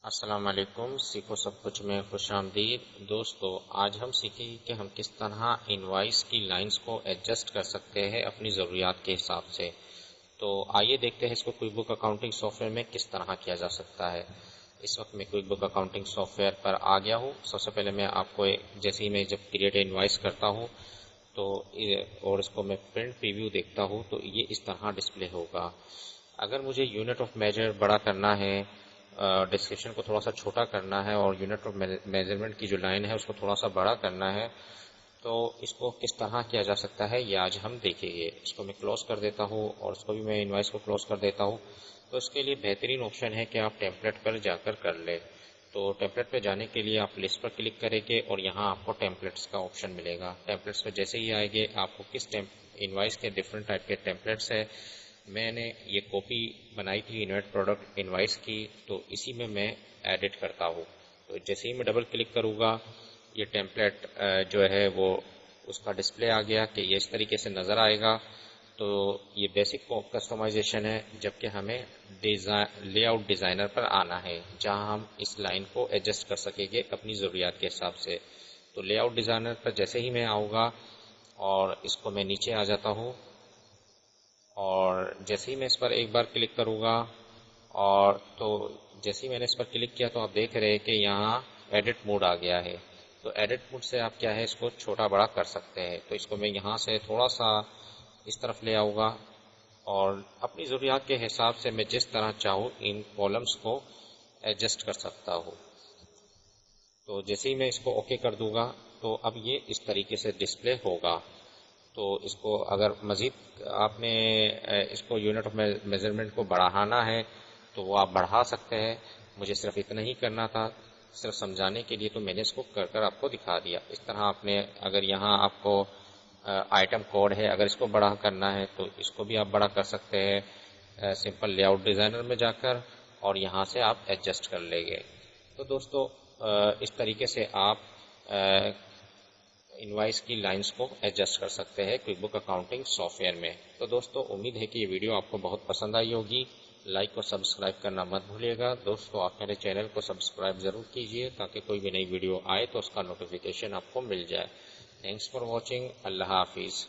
السلام علیکم، سیکھو سب کچھ میں خوش آمدید دوستو۔ آج ہم سیکھیں گے کہ ہم کس طرح انوائس کی لائنز کو ایڈجسٹ کر سکتے ہیں اپنی ضروریات کے حساب سے۔ تو آئیے دیکھتے ہیں اس کو quick Book accounting soft where میں کس طرح کیا جا سکتا ہے۔ اس وقت میں Quick Book accounting software پر آ گیا ہوں۔ سب سے پہلے میں آپ کو جیسے ہی میں جب کریٹ انوائس کرتا ہوں تو اور اس کو میں پرنٹ پریویو دیکھتا ہوں تو یہ اس طرح ڈسپلے ہوگا۔ اگر مجھے یونٹ آف میجر بڑا کرنا ہے، ڈسکرپشن کو تھوڑا سا چھوٹا کرنا ہے اور یونٹ آف میجرمنٹ کی جو لائن ہے اس کو تھوڑا سا بڑا کرنا ہے تو اس کو کس طرح کیا جا سکتا ہے یہ آج ہم دیکھیں گے۔ اس کو میں کلوز کر دیتا ہوں اور اس کو بھی میں انوائس کو کلوز کر دیتا ہوں۔ تو اس کے لیے بہترین آپشن ہے کہ آپ ٹیمپلیٹ پر جا کر لیں۔ تو ٹیمپلیٹ پہ جانے کے لیے آپ لسٹ پر کلک کریں گے اور یہاں آپ کو ٹیمپلیٹس کا آپشن ملے گا۔ ٹیمپلیٹس پہ جیسے ہی آئے گے آپ کو کس انوائس کے ڈفرنٹ ٹائپ کے ٹیمپلیٹس ہے۔ میں نے یہ کاپی بنائی تھی یونٹ پروڈکٹ انوائس کی، تو اسی میں ایڈٹ کرتا ہوں۔ تو جیسے ہی میں ڈبل کلک کروں گا یہ ٹیمپلیٹ جو ہے وہ اس کا ڈسپلے آ گیا کہ یہ اس طریقے سے نظر آئے گا۔ تو یہ بیسک کسٹمائزیشن ہے، جبکہ ہمیں لے آؤٹ ڈیزائنر پر آنا ہے جہاں ہم اس لائن کو ایڈجسٹ کر سکیں گے اپنی ضروریات کے حساب سے۔ تو لے آؤٹ ڈیزائنر پر جیسے ہی میں آؤں گا اور اس کو میں نیچے آ جاتا ہوں اور جیسے ہی میں اس پر ایک بار کلک کروں گا اور تو جیسے ہی میں نے اس پر کلک کیا تو آپ دیکھ رہے ہیں کہ یہاں ایڈٹ موڈ آ گیا ہے۔ تو ایڈٹ موڈ سے آپ کیا ہے اس کو چھوٹا بڑا کر سکتے ہیں۔ تو اس کو میں یہاں سے تھوڑا سا اس طرف لے آؤں گا اور اپنی ضروریات کے حساب سے میں جس طرح چاہوں ان کالمز کو ایڈجسٹ کر سکتا ہوں۔ تو جیسے ہی میں اس کو اوکے کر دوں گا تو اب یہ اس طریقے سے ڈسپلے ہوگا۔ تو اس کو اگر مزید آپ نے اس کو یونٹ آف میجرمنٹ کو بڑھانا ہے تو وہ آپ بڑھا سکتے ہیں۔ مجھے صرف اتنا ہی کرنا تھا، صرف سمجھانے کے لیے، تو میں نے اس کو کر آپ کو دکھا دیا۔ اس طرح آپ نے اگر یہاں آپ کو آئٹم کوڈ ہے، اگر اس کو بڑا کرنا ہے تو اس کو بھی آپ بڑا کر سکتے ہیں سمپل لے آؤٹ ڈیزائنر میں جا کر، اور یہاں سے آپ ایڈجسٹ کر لیں گے۔ تو دوستو اس طریقے سے آپ انوائس کی لائنز کو ایڈجسٹ کر سکتے ہیں quick Book accounting soft where میں۔ تو دوستو امید ہے کہ یہ ویڈیو آپ کو بہت پسند آئی ہوگی۔ لائک اور سبسکرائب کرنا مت بھولیے گا۔ دوستو آپ میرے چینل کو سبسکرائب ضرور کیجئے تاکہ کوئی بھی نئی ویڈیو آئے تو اس کا نوٹیفیکیشن آپ کو مل جائے۔ Thanks for watching. اللہ حافظ۔